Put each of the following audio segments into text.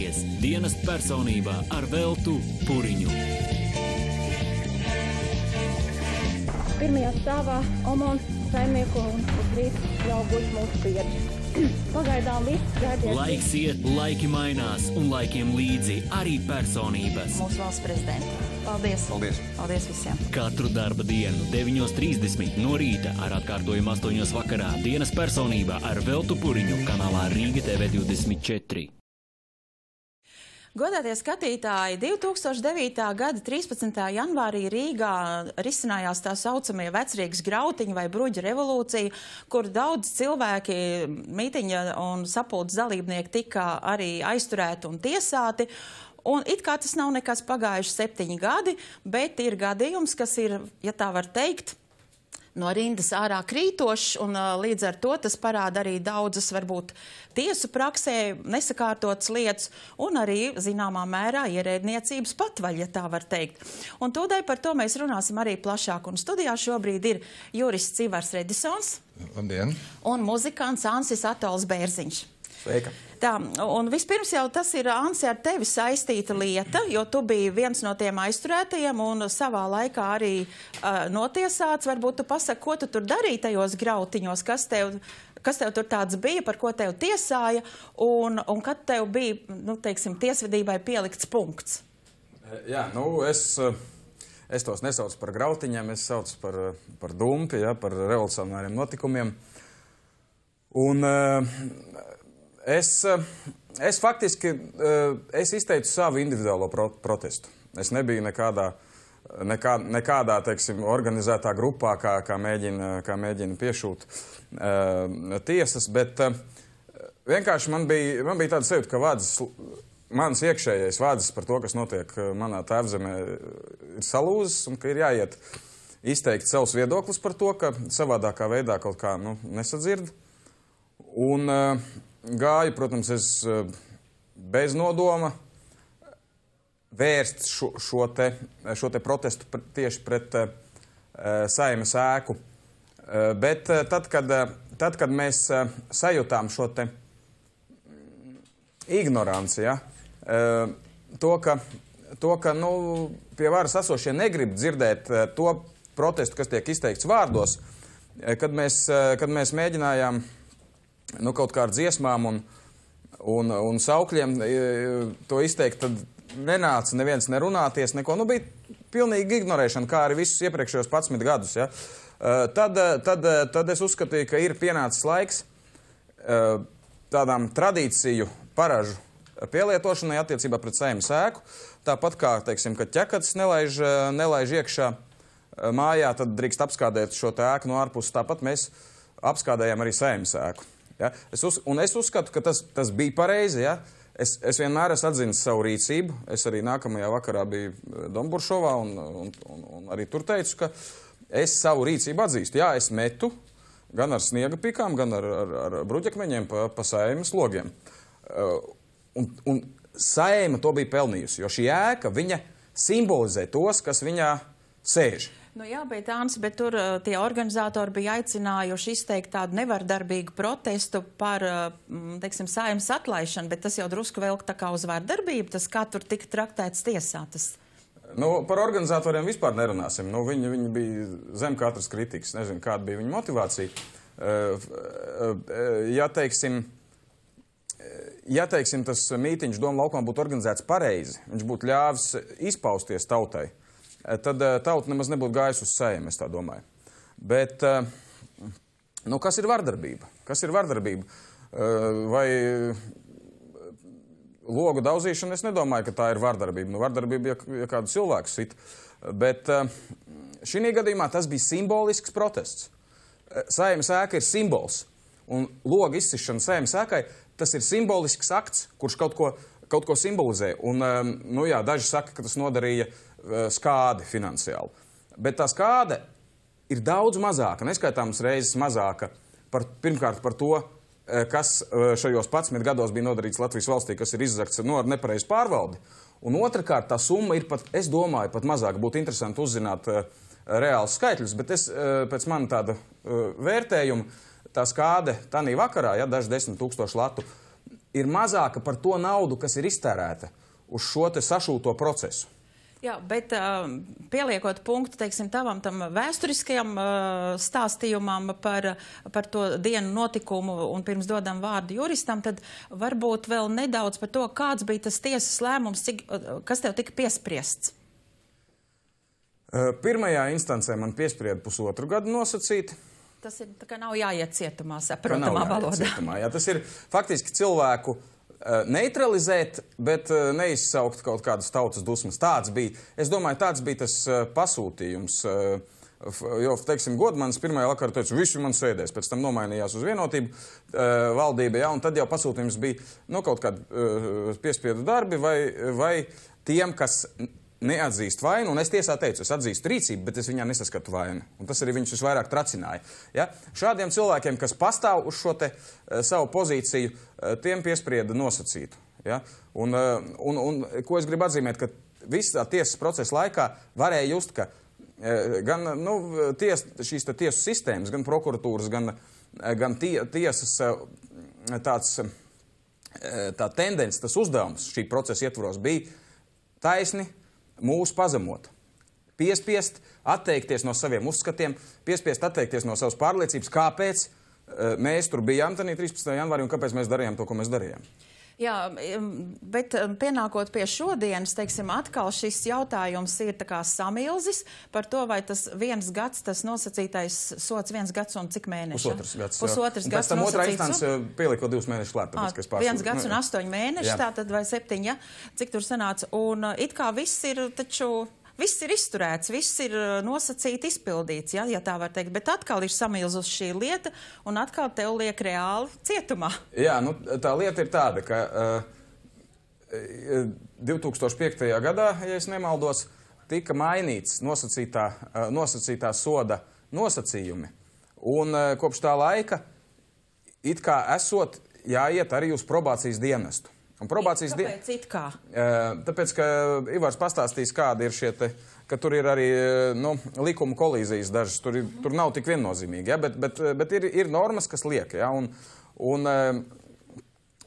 Klausies dienas personībā ar Veltu Puriņu. Pirmajā stāvā Omons, saimnieku un uz rītu jau guļ mūsu biedri. Pagaidām viss gaidies. Laiks iet, laiki mainās un laikiem līdzi arī personības. Mūsu valsts prezidenta. Paldies. Paldies. Paldies visiem. Katru darba dienu 9:30 no rīta ar atkārtojumu 8 vakarā dienas personībā ar Veltu Puriņu kanālā Rīga TV 24. Godātie skatītāji, 2009. gada 13. janvārī Rīgā risinājās tā saucamie vecrīgas grautiņi vai bruģa revolūcija, kur daudz cilvēki, mītiņa un sapulces dalībnieki tika arī aizturēti un tiesāti. Un it kā tas nav nekas pagājuši 7 gadi, bet ir gadījums, kas ir, ja tā var teikt, no rindas ārā krītošs, un līdz ar to tas parāda arī daudzas, varbūt, tiesu praksē nesakārtotas lietas, un arī, zināmā mērā, ierēdniecības patvaļ, ja tā var teikt. Un tūdēļ par to mēs runāsim arī plašāk, un studijā šobrīd ir jurists Ivars Redisons. Labdien. Un muzikants Ansis Atols Bērziņš. Sveika. Tā, un vispirms jau tas ir, Ansi, ar tevi saistīta lieta, jo tu biji viens no tiem aizturētajiem un savā laikā arī notiesāts. Varbūt tu pasaki, ko tu tur darīji tajos grautiņos, kas tev tur tāds bija, par ko tev tiesāja, un kad tev bija, nu, teiksim, tiesvedībai pielikts punkts? Jā, nu, es tos nesaucu par grautiņiem, es saucu par dumpi, ja, par revolucionāriem notikumiem. Un es faktiski izteicu savu individuālo protestu. Es nebiju nekādā teiksim, organizētā grupā, kā mēģina piešūt tiesas, bet vienkārši man bija tāda sajūta, ka mans iekšējais vādzis par to, kas notiek manā tēvzemē, ir salūzis un ka ir jāiet izteikt savus viedoklis par to, ka savādākā veidā kaut kā nesadzird. Un gāju, protams, es bez nodoma vērst šo te protestu tieši pret Saeimas ēku. Bet tad, kad mēs sajūtām šo te ignoranci, ja, to, ka nu, pie varas esošie negrib dzirdēt to protestu, kas tiek izteikts vārdos, kad mēs mēģinājām kaut kā ar dziesmām un saukļiem to izteikt, tad nenāca neviens nerunāties, neko. Nu, bija pilnīgi ignorēšana, kā arī visus iepriekšējos 11 gadus. Ja. Tad es uzskatīju, ka ir pienācis laiks tādām tradīciju paražu pielietošanai attiecībā pret Saeimas ēku. Tāpat kā, teiksim, kad ķekats nelaiž iekšā mājā, tad drīkst apskādēt šo te ēku no ārpuses. Tāpat mēs apskādējām arī Saeimas ēku. Ja? Un es uzskatu, ka tas bija pareizi. Ja? Es vienmēr esmu atzinis savu rīcību. Es arī nākamajā vakarā biju Domburšovā un arī tur teicu, ka es savu rīcību atzīstu. Jā, es metu gan ar sniega pikām, gan ar bruģakmeņiem pa Saeimas logiem. Un Saeima to bija pelnījusi, jo šī ēka, viņa simbolizē tos, kas viņā sēž. Nu jā, bet tur tie organizatori bija aicinājuši izteikt tādu nevardarbīgu protestu par, teiksim, Saeimas atlaišanu, bet tas jau drusku vēl tā kā uz vardarbību, tas kā tur tika traktēts tiesā. Nu, par organizatoriem vispār nerunāsim. Nu, viņi bija zem katras kritikas, nezinu, kāda bija viņa motivācija. Ja teiksim, tas mītiņš Doma laukumā būtu organizēts pareizi, viņš būtu ļāvis izpausties tautai, tad tauta nemaz nebūtu gājusi uz Saeimu, es tā domāju. Bet, nu, kas ir vardarbība? Kas ir vardarbība? Vai logu daudzīšana, es nedomāju, ka tā ir vardarbība. Nu, vardarbība, ja kādu cilvēku sit. Bet šī gadījumā tas bija simbolisks protests. Saeimas ēka ir simbols. Un logu izsišana Saeimas ēkai, tas ir simbolisks akts, kurš kaut ko simbolizē. Un, nu jā, daži saka, ka tas nodarīja skādi finansiāli. Bet tā skāde ir daudz mazāka, neskaitāmas reizes mazāka, pirmkārt par to, kas šajos 11 gados bija nodarīts Latvijas valstī, kas ir izzakts ar nepareizu pārvaldi. Un otrkārt, tā summa ir pat, es domāju, pat mazāk. Būtu interesanti uzzināt reāls skaitļus, bet es pēc man tāda vērtējuma, tā skāde tanī vakarā, ja daži 10 000 latu, ir mazāka par to naudu, kas ir iztērēta uz šo te sašūto procesu. Jā, bet pieliekot punktu, teiksim, tavam tam vēsturiskajam stāstījumam par to dienu notikumu un pirms dodam vārdu juristam, tad varbūt vēl nedaudz par to, kāds bija tas tiesas lēmums, kas tev tika piespriests? Pirmajā instancē man piesprieda 1,5 gadu nosacīti. Tas ir, tā kā nav jāiet cietumā, saprotamā valodā. Jā, tas ir faktiski cilvēku neutralizēt, bet neizsaukt kaut kādas tautas dusmas. Tāds bija, es domāju, tāds bija tas pasūtījums. Jo, teiksim, Godmanis pirmajā vakarā teica, visi man sēdēs, pēc tam nomainījās uz Vienotību valdība, jā, un tad jau pasūtījums bija, kaut kādi piespiedu darbi vai tiem, kas neatzīst vainu, un es tiesā teicu, es atzīstu rīcību, bet es viņā nesaskatu vainu. Un tas arī viņus visvairāk tracināja. Ja? Šādiem cilvēkiem, kas pastāv uz šo te savu pozīciju, tiem piesprieda nosacītu. Ja? Un ko es gribu atzīmēt, ka visā tiesas procesa laikā varēja just, ka gan šīs tiesu sistēmas, gan prokuratūras, gan tiesas tā tendence, tas uzdevums šī procesa ietvaros bija taisni mūs pazemot, piespiest atteikties no saviem uzskatiem, piespiest atteikties no savas pārliecības, kāpēc mēs tur bijām 13. janvārī un kāpēc mēs darījām to, ko mēs darījām. Jā, bet pienākot pie šodienas, teiksim, atkal šis jautājums ir tā kā samilzis par to, vai tas 1 gads, tas nosacītais sots 1 gads un cik mēneši? 1,5 gads. Pusotrs gads. Pēc tam otrā instance pieliko 2 mēnešus klāt, tāpēc, ka es pārsūtu. 1 gads un 8 mēneši, tātad vai 7, ja? Cik tur sanāca? Un it kā viss ir taču... Viss ir izturēts, viss ir nosacīti izpildīts, ja tā var teikt, bet atkal ir samilzus šī lieta un atkal tev liek reāli cietumā. Jā, tā lieta ir tāda, ka 2005. gadā, ja es nemaldos, tika mainīts nosacītā soda nosacījumi. Un kopš tā laika it kā esot jāiet arī uz probācijas dienestu. Kāpēc it kā? Tāpēc, ka Ivars pastāstīs, kādi ir šie te, ka tur ir arī likuma kolīzijas dažas, tur nav tik viennozīmīgi, ja? bet ir normas, kas liek, ja? Un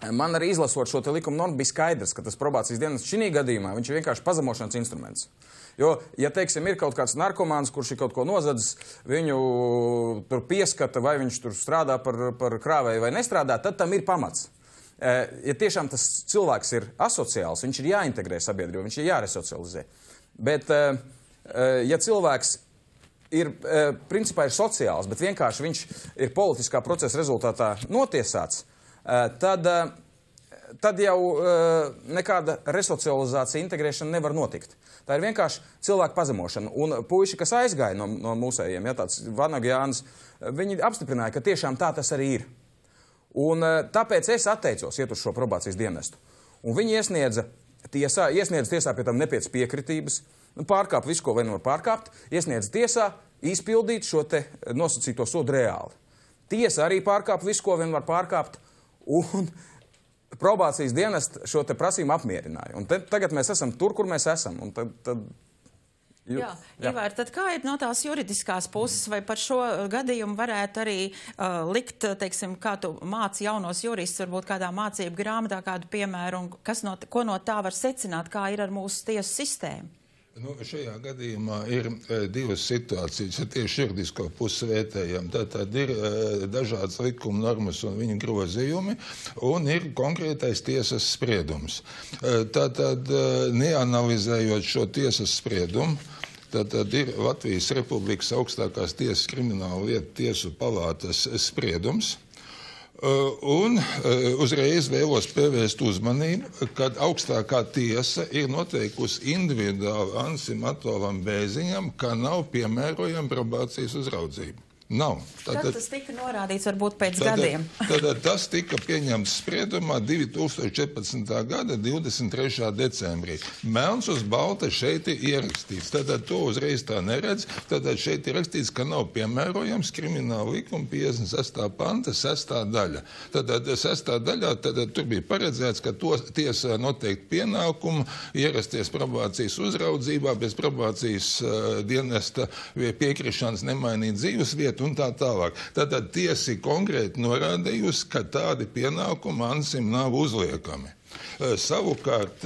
man arī izlasot šo te likuma normu bija skaidrs, ka tas probācijas dienas šī gadījumā, viņš ir vienkārši pazemošanas instruments. Jo, ja, teiksim, ir kaut kāds narkomāns, kurš ir kaut ko nozadzis, viņu tur pieskata, vai viņš tur strādā par krāvēju vai nestrādā, tad tam ir pamats. Ja tiešām tas cilvēks ir asociāls, viņš ir jāintegrē sabiedrībā, viņš ir jāresocializē. Bet, ja cilvēks principā ir sociāls, bet vienkārši viņš ir politiskā procesa rezultātā notiesāts, tad jau nekāda resocializācija, integrēšana nevar notikt. Tā ir vienkārši cilvēku pazemošana. Un puiši, kas aizgāja no mūsējiem, ja tāds Vanagjāns, viņi apstiprināja, ka tiešām tā tas arī ir. Un tāpēc es atteicos iet uz šo probācijas dienestu. Un viņi iesniedza tiesā pie tam nepiec piekritības, pārkāp visu, ko vien var pārkāpt, iesniedza tiesā izpildīt šo te nosacīto sodu reāli. Tiesa arī pārkāp visu, ko vien var pārkāpt, un probācijas dienest šo te prasību apmierināja. Un tagad mēs esam tur, kur mēs esam. Un tad Jā, Ivar, tad kā ir no tās juridiskās puses, vai par šo gadījumu varētu arī likt, teiksim, kā tu māci jaunos juristus, varbūt kādā mācību grāmatā kādu piemēru, un ko no tā var secināt, kā ir ar mūsu tiesu sistēmu? Šajā gadījumā ir divas situācijas, ja tieši juridisko pusi vērtējam. Tātad ir dažādas likuma normas un viņu grozījumi, un ir konkrētais tiesas spriedums. Tātad, neanalizējot šo tiesas spriedumu, tātad ir Latvijas Republikas augstākās tiesas krimināla lietu tiesu palātas spriedums. Un uzreiz vēlos pievērst uzmanību, kad augstākā tiesa ir noteikusi individuāli Ansim Atolam Bēziņam, ka nav piemērojama probācijas uzraudzība. Nav. Tad tas tika norādīts varbūt pēc gadiem. Tad tas tika pieņemts spriedumā 2014. gada 23. decembrī. Melns uz balta šeit ir ierakstīts. Tātad to uzreiz tā neredz. Tātad šeit ir rakstīts, ka nav piemērojams krimināla likuma 56. panta 6. daļa. Tātad 6. daļā tur bija paredzēts, ka to tiesā noteikti pienākumu ierasties probācijas uzraudzībā, bez probācijas dienesta piekrišanas nemainīt dzīves vietu un tā tālāk. Tātad tiesa konkrēti norādījusi, ka tādi pienākumi Ansim nav uzliekami. Savukārt,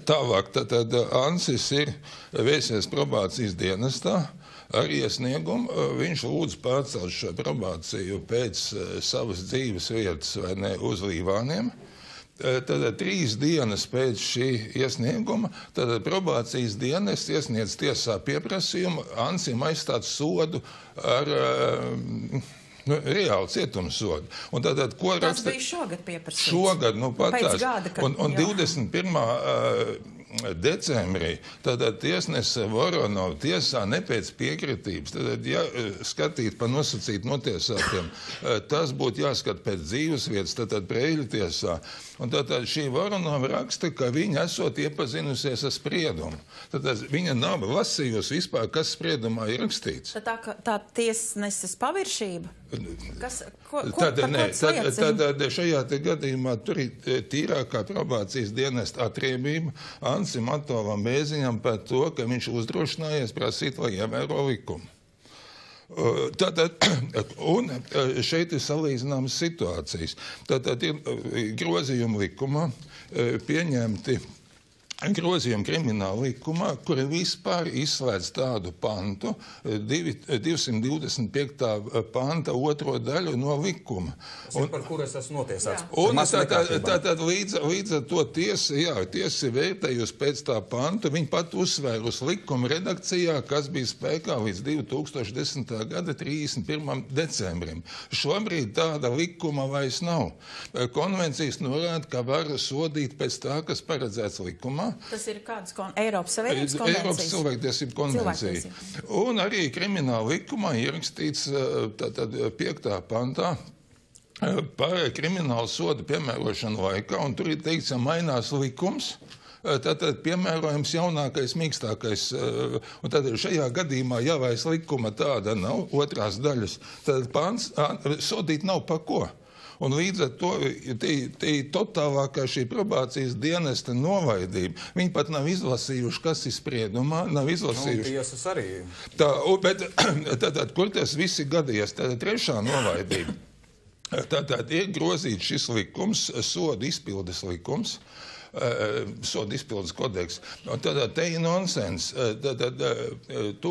tālāk, tad Ansis ir vēsies probācijas dienestā. Ar iesniegumu viņš lūdz pārcelt šo probāciju pēc savas dzīves vietas vai ne uz Līvāniem. Tad 3 dienas pēc šī iesnieguma tad probācijas dienests iesniedz tiesā pieprasījumu Ansim aizstāt sodu ar reāli cietumsodu. Un tātad, ko tas bija šogad pieprasīts? Šogad, pēc gada, kad, un 21. Decembrī, tad tiesnese Voronova tiesā ne pēc piekritības, tad, ja skatīt pa nosacīt notiesātiem, tas būtu jāskat pēc dzīvesvietas, tad Preļu tiesā. Un tad šī Voronova raksta, ka viņa esot iepazinusies ar spriedumu. Tad viņa nav lasījusi vispār, kas spriedumā ir rakstīts. Tā tiesneses paviršība? Tad šajā te gadījumā tur ir tīrākā probācijas dienesta atriebība Ansim Atovam Bēziņam par to, ka viņš uzdrošinājies prasīt, lai ievēro likumu. Un šeit ir salīdzināmas situācijas. Tātad ir grozījumi likumā, pieņemti grozījumi krimināla likumā, kuri vispār izslēdz tādu pantu, 225. panta 2. daļu no likuma. Par kuru es esmu notiesāts. Un tātad līdz ar to tiesa vērtējusi pēc tā pantu, viņa pat uzsvēra uz likuma redakcijā, kas bija spēkā līdz 2010. gada 31. decembrim. Šobrīd tāda likuma vairs nav. Konvencijas norāda, ka var sodīt pēc tā, kas paredzēts likumā. Tas ir kādas Eiropas Savienības konvencijas? Eiropas cilvēktiesību konvencija. Un arī krimināla likumā ierakstīts 5. pantā par kriminālu sodu piemērošanu laikā, un tur ir teikts, ja mainās likums, tad piemērojams jaunākais, mīkstākais, un tad šajā gadījumā, ja vairs likuma tāda nav, 2. daļas, tad pants sodīt nav pa ko. Un līdz ar to totālākā šī probācijas dienesta novaidība. Viņi pat nav izlasījuši, kas ir spriedumā, nav izlasījuši. Tiesas arī. Bet kur tas visi gadījies? Tātad 3. novaidība. Tātad ir grozīts šis likums, sodu izpildes likums, sodu izpildes kodeks. Tad te ir nonsens. 1970.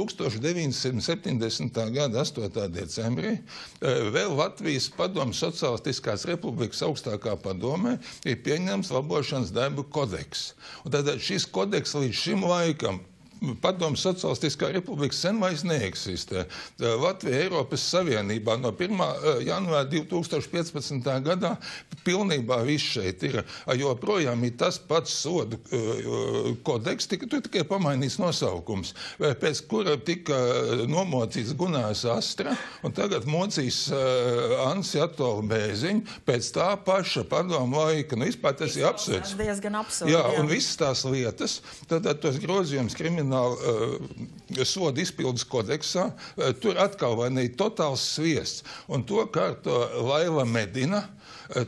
gada 8. decembrī vēl Latvijas padomu Socialistiskās republikas augstākā padomē ir pieņemts labošanas darbu kodeks. Un tad šis kodeks līdz šim laikam Padomu Socialistiskā republika sen vairs neeksistē. Latvija Eiropas Savienībā no 1. janvāra 2015. gadā pilnībā viss šeit ir. Joprojām ir tas pats sodu kodeks, tikai pamainīts nosaukums, pēc kura tika nomocīts Gunārs Astra, un tagad mocīs Ansi Atola Bēziņu pēc tā paša padomu laika. Vispār tas ir absurds. Diezgan absurds. Jā, un visas tās lietas, tad tos grozījums sodu izpildes kodeksā, tur atkal vai ne totāls sviests. Un to kārto Laila Medina,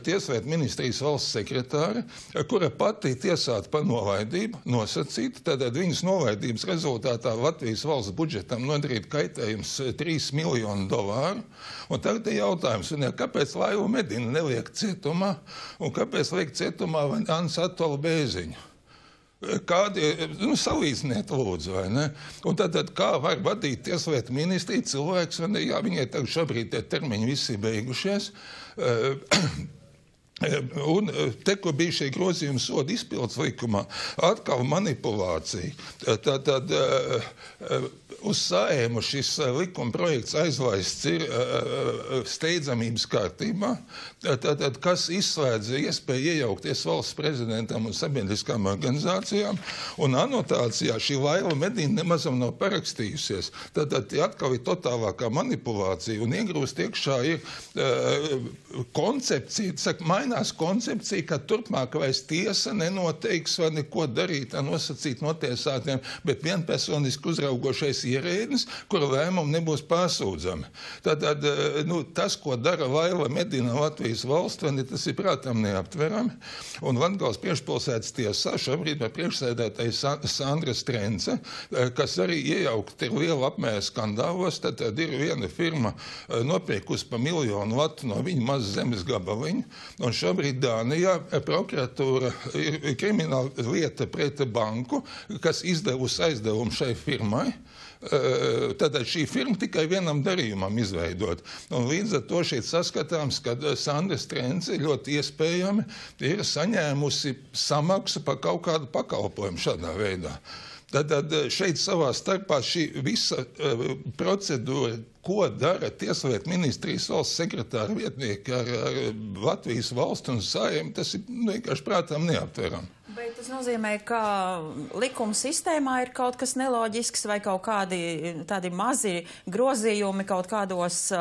Tieslietu ministrijas valsts sekretāre, kura pati tiesāta par novaidību, nosacīta, tad viņas novaidības rezultātā Latvijas valsts budžetam nodarīt kaitējums $3 miljoni. Un tagad ir jautājums, kāpēc Laila Medina neliek cietumā, un kāpēc liek cietumā Ansi Atola Bēziņu? Kādi, salīdziniet lūdzu, vai ne? Un tad kā var vadīt Tieslietu ministriju cilvēks, vai ne? Jā, viņai tagad šobrīd tie termiņi visi beigušies. Un te, ko bija šī grozījuma sodu izpildes likumā, atkal manipulācija. Tad uz Saeimu šis likuma projekts aizlaists ir steidzamības kārtībā, tad kas izslēdz iespēju iejaukties valsts prezidentam un sabiedriskām organizācijām, un anotācijā šī Laila Medina nemazam nav parakstījusies. Tad atkal ir totālākā manipulācija, un iegrūst iekšā ir koncepcija, mainās koncepcija, ka turpmāk vairs tiesa nenoteiks vai neko darīt ar nosacīt notiesātiem, bet vienpersoniski uzraugošais ierēdnis, kura lēmumi nebūs pārsūdzami. Tātad, tas, ko dara Vaila Medina Latvijas valstveni, tas ir prātam neaptverami. Un Latgales priekšpilsētas tiesā šobrīd par priekšsēdētāju Sandra Strence, kas arī iejaukta ir liela apmēra skandālos, tad ir viena firma nopirkusi pa 1 miljonu latu no viņa mazas zemes gabaliņu, un šobrīd Dānijā prokuratūra ir krimināla lieta pret banku, kas izdevusi aizdevumu šai firmai. Tātad šī firma tikai vienam darījumam izveidot. Un līdz ar to šeit saskatāms, ka Sandra Strence ļoti iespējami ir saņēmusi samaksu par kaut kādu pakalpojumu šādā veidā. Tad šeit savā starpā šī visa procedūra, ko dara Tieslietu ministrijas valsts sekretāra vietnieki ar Latvijas valstu un Saeimu, tas ir vienkārši prātām neaptveram. Bet tas nozīmē, ka likuma sistēmā ir kaut kas neloģisks vai kaut kādi tādi mazi grozījumi kaut kādos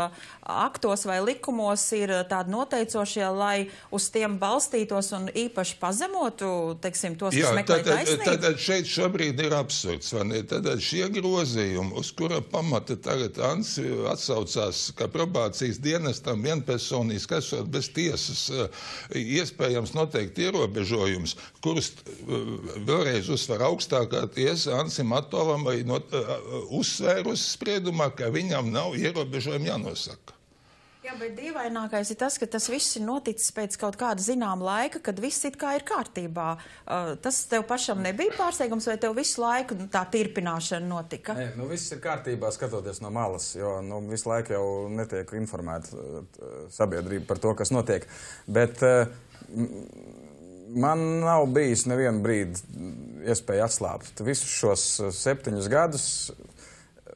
aktos vai likumos ir tādi noteicošie, lai uz tiem balstītos un īpaši pazemotu, teiksim, tos, kas meklē taisnību? Tātad šeit šobrīd ir absurds, vai ne? Tātad šie grozījumi, uz kura pamata tagad Ansi atsaucās, ka probācijas dienestam vienpersoniski esot bez tiesas iespējams noteikti ierobežojums, kurus vēlreiz uzsver augstākā tiesa Ansim Atovam uzsvērusi spriedumā, ka viņam nav ierobežojumi jānosaka. Jā, bet dīvainākais ir tas, ka tas viss ir noticis pēc kaut kāda zināma laika, kad viss it kā ir kārtībā. Tas tev pašam nebija pārsteigums, vai tev visu laiku tā tirpināšana notika? Nē, viss ir kārtībā skatoties no malas, jo visu laiku jau netiek informēta sabiedrība par to, kas notiek. Bet man nav bijis nevienu brīdi iespēja atslābt. Visus šos 7 gadus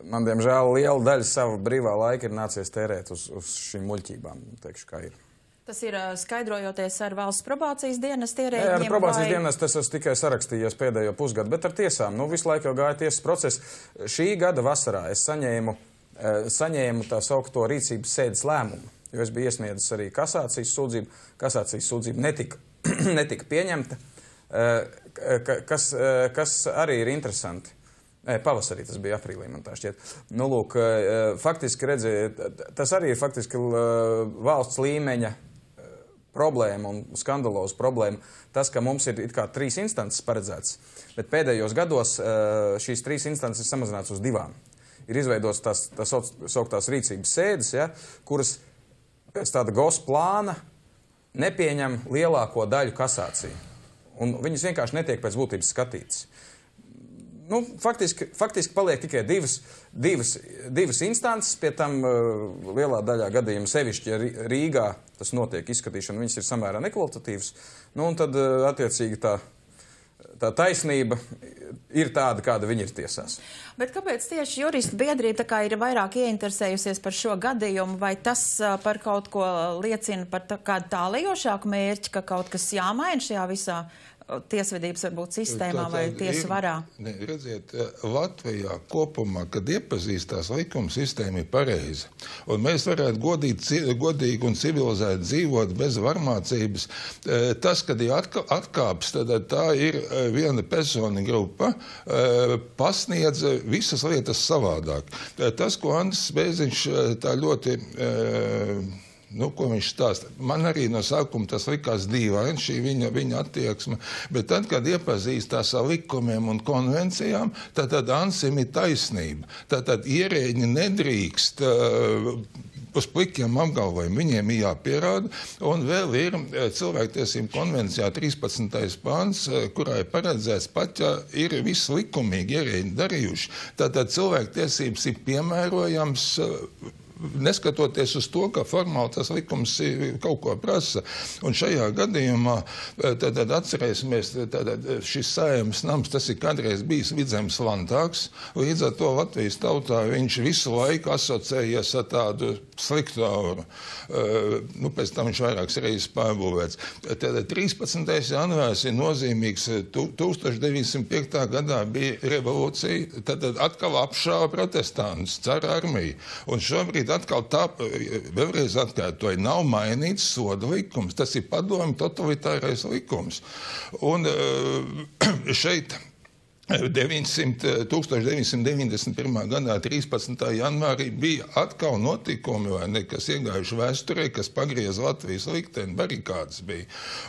man, diemžēl, liela daļa sava brīvā laika ir nācies tērēt uz šīm muļķībām, teikšu, kā ir. Tas ir skaidrojoties ar valsts probācijas dienestu ierēdņiem? Ar probācijas dienestu tas esmu tikai sarakstījies pēdējo pusgadu, bet ar tiesām. Visu laiku jau gāja tiesas process. Šī gada vasarā es saņēmu tā saukto rīcības sēdes lēmumu, jo es biju iesniedzis arī kasācijas sūdzību. Kasācijas sūdzība netika pieņemta, kas arī ir interesanti. Pavasarī tas bija aprīlī, man tā šķiet. Lūk, faktiski redziet, tas arī ir faktiski valsts līmeņa problēma un skandaloza problēma. Tas, ka mums ir it kā 3 instances paredzētas, bet pēdējos gados šīs 3 instances ir samazināts uz 2. Ir izveidots tās sauktās rīcības sēdes, ja, kuras pēc tāda GOS plāna nepieņem lielāko daļu kasāciju. Un viņas vienkārši netiek pēc būtības skatītas. Faktiski paliek tikai divas instances, pie tam lielā daļā gadījumu sevišķi, ja Rīgā tas notiek izskatīšana, viņas ir samērā nekvalitatīvas, un tad attiecīgi tā taisnība ir tāda, kāda viņa ir tiesās. Bet kāpēc tieši juristu biedrība tā kā ir vairāk ieinteresējusies par šo gadījumu, vai tas par kaut ko liecina par kādu tālējošāku mērķi, ka kaut kas jāmaina šajā visā tiesvedības varbūt sistēmā vai tiesu varā? Redziet, Latvijā kopumā, kad iepazīstās likuma sistēma ir pareiza, un mēs varētu godīgi un civilizēti dzīvot bez varmācības, tas, kad ir atkāps, tad tā ir viena persona grupa, pasniedz visas lietas savādāk. Tas, ko Andris Bēziņš tā ļoti... ko viņš stāsta. Man arī no sākuma tas likās dīvaini, šī viņa attieksme, bet tad, kad iepazīstās ar likumiem un konvencijām, tad Ansim ir taisnība. Tad ierēģi nedrīkst uz plikiem apgalvojumu, viņiem ir jāpierāda, un vēl ir cilvēktiesību konvencijā 13. pāns, kurā ir paredzēts pat, ja ir viss likumīgi ierēģi darījuši. Tātad cilvēktiesības ir piemērojams neskatoties uz to, ka formāli tas likums kaut ko prasa. Un šajā gadījumā tad atcerēsimies, šis Saeimas nams, tas ir kādreiz bijis Vidzemes landtāgs, līdz ar to Latvijas tautā viņš visu laiku asociējies ar tādu sliktu auru. Pēc tam viņš vairākas reizes pārbūvēts. Tad 13. janvārs ir nozīmīgs. 1905. gadā bija revolūcija, tad atkal apšāva protestantus, cara armiju. Un šobrīd šobrīd atkal vēlreiz atkārtoju, nav mainīts soda likums. Tas ir padomju totalitārais likums. Un šeit 1991. gadā 13. janvārī bija atkal notikumi, vai ne, kas iegājuši vēsturē, kas pagriez Latvijas likteni, barikādas bija.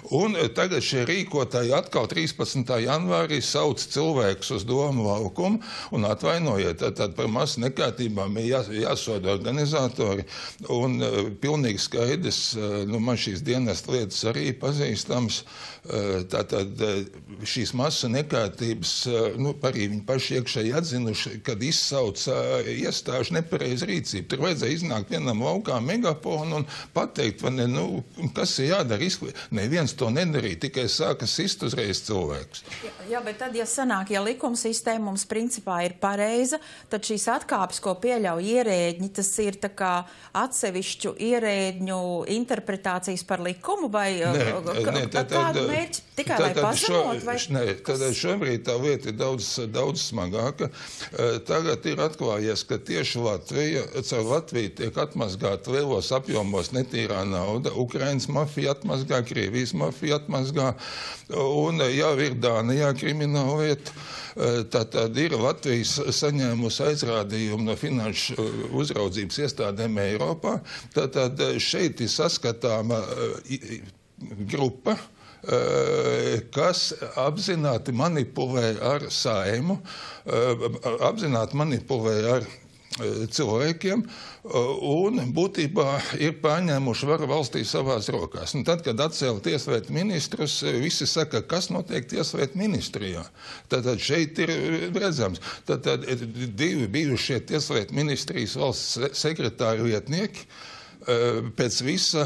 Un tagad šie rīkotāji atkal 13. janvārī sauc cilvēkus uz Domu laukumu un atvainojiet, tad par masu nekārtībām jāsoda organizatori. Un pilnīgi skaidrs, man šīs dienesta lietas arī pazīstams, tātad šīs masu nekārtības, arī viņi paši iekšēji atzinuši, kad izsauc iestāžu nepareizu rīcību. Tur vajadzēja iznākt vienam laukā megafonu un pateikt, vai ne, kas ir jādara. Neviens to nedarīja, tikai sāka sist uzreiz cilvēkus. Jā, bet tad, ja sanāk, ja likuma sistēma mums principā ir pareiza, tad šīs atkāpes, ko pieļauj ierēģi, tas ir tā kā atsevišķu ierēģņu interpretācijas par likumu, vai kādu mērķi tikai lai pazemot? Tad šobrīd tā lieta ir daudz smagāka. Tagad ir atklājies, ka tieši caur Latviju tiek atmazgāta lielos apjomos netīrā nauda. Ukrainas mafija atmazgā, Krievijas mafija atmazgā, un jau ir Dānijā krimināla lieta. Tātad ir Latvijas saņēmusi aizrādījumu no finanšu uzraudzības iestādēm Eiropā. Tātad šeit ir saskatāma grupa, kas apzināti manipulē ar Saimu, apzināti manipulē ar cilvēkiem un būtībā ir pārņēmuši varu valstī savās rokās. Un tad, kad atcēla tieslietu ministrus, visi saka, kas notiek tieslietu ministrijā. Tātad šeit ir redzams. Tātad divi bijušie tieslietu ministrijas valsts sekretāri vietnieki pēc visa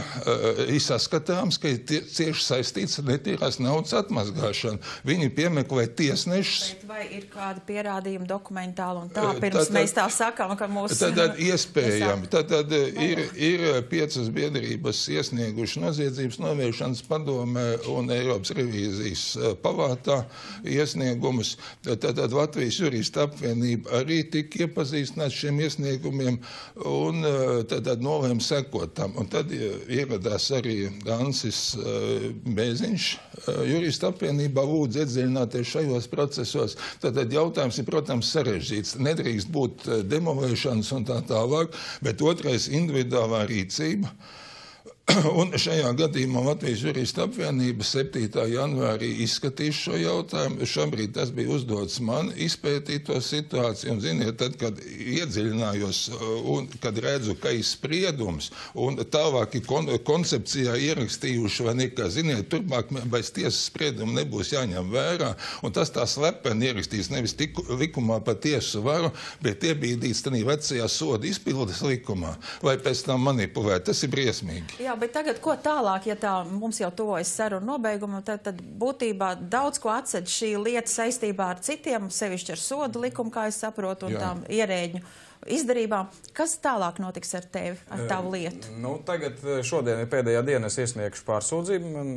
izsaskatāms, ka ir cieši saistīts ar netīrās naudas atmazgāšanu. Viņi piemeklē tiesnešus. Bet vai ir kādi pierādījumi dokumentāli un tā, pirms mēs tā sakām, ka mūsu... Tad iespējami. Tad ir 5 biedrības iesnieguši noziedzības novēršanas padomē un Eiropas revīzijas palātā iesniegumus. Tad Latvijas juristu apvienība arī tika iepazīstināts šiem iesniegumiem un tad nolēma sekot tam. Un tad ieradās arī Ansis Bēziņš juristu apvienībā lūdzu iedziļināties šajos procesos. Tad jautājums ir, protams, sarežģīts. Nedrīkst būt demolēšanas un tā tālāk, bet otrais individuālā rīcība. Un šajā gadījumā Latvijas juristu apvienība 7. janvārī izskatīs šo jautājumu. Šobrīd tas bija uzdots man izpētīt to situāciju. Un, ziniet, tad, kad iedziļinājos un kad redzu, ka ir spriedums un tālāk koncepcijā ierakstījuši, vai nekā, ziniet, turpmāk bez tiesas spriedumu nebūs jāņem vērā. Un tas tā slepeni ierakstīs nevis likumā par tiesu varu, bet iebīdīts tādā vecajā soda izpildes likumā, lai pēc tam manipulēt. Tas ir briesmīgi. Jā, bet tagad ko tālāk, ja tā mums jau tuvojas sarunu nobeigumu, tad būtībā daudz ko atceļ šī lieta saistībā ar citiem, sevišķi ar sodu likumu, kā es saprotu, un tām ierēģņu izdarībām. Kas tālāk notiks ar tevi, ar tavu lietu? Tagad šodien ir pēdējā diena, es iesniegšu pārsūdzību. Man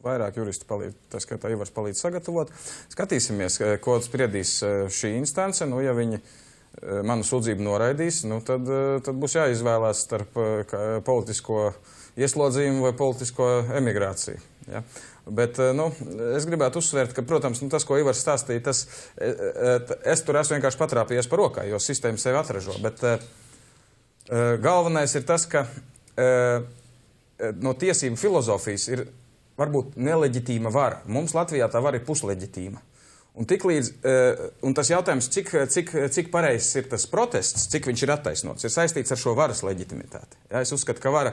vairāk juristi palīdz, tā skaitā Ivars palīdz sagatavot. Skatīsimies, ko spriedīs šī instance. Ja viņi manu sūdzību noraidīs, tad būs jāizvēlās starp politisko ieslodzījumu vai politisko emigrāciju. Ja? Bet es gribētu uzsvērt, ka, protams, tas, ko Ivars stāstīja, es tur esmu vienkārši patrāpījies par rokā, jo sistēma sevi atražo. Bet galvenais ir tas, ka no tiesību filozofijas ir varbūt neleģitīma vara. Mums Latvijā tā vara ir pusleģitīma. Un tas jautājums, cik pareizs ir tas protests, cik viņš ir attaisnots, ir saistīts ar šo varas leģitimitāti. Ja, es uzskatu, ka vara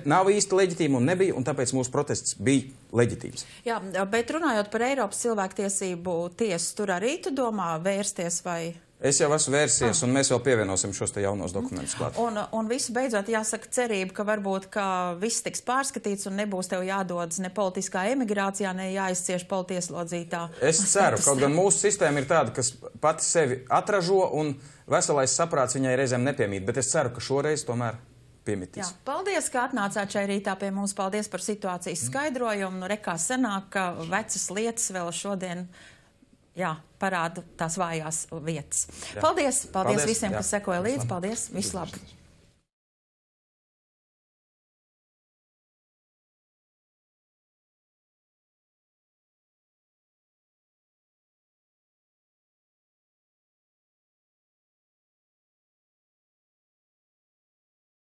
nav īsti leģitīma un nebija, un tāpēc mūsu protests bija leģitīms. Jā, bet runājot par Eiropas cilvēktiesību tiesu, tur arī tu domā vērsties vai... Es jau esmu vērsies, un mēs vēl pievienosim šos te jaunos dokumentus klāt. Un visu beidzot jāsaka cerība, ka varbūt, ka viss tiks pārskatīts un nebūs tev jādodas ne politiskā emigrācijā, ne jāizcieš politieslodzītā. Es ceru, kaut gan mūsu sistēma ir tāda, kas pati sevi atražo, un veselais saprāts viņai reizēm nepiemīt, bet es ceru, ka šoreiz tomēr piemitīs. Jā, paldies, ka atnācāt šai rītā pie mums. Paldies par situācijas skaidrojumu. Rekā sanāk, ka vecas lietas vēl šodien parāda tās vājās vietas. Paldies visiem, kas sekoja līdzi. Paldies, visu labu!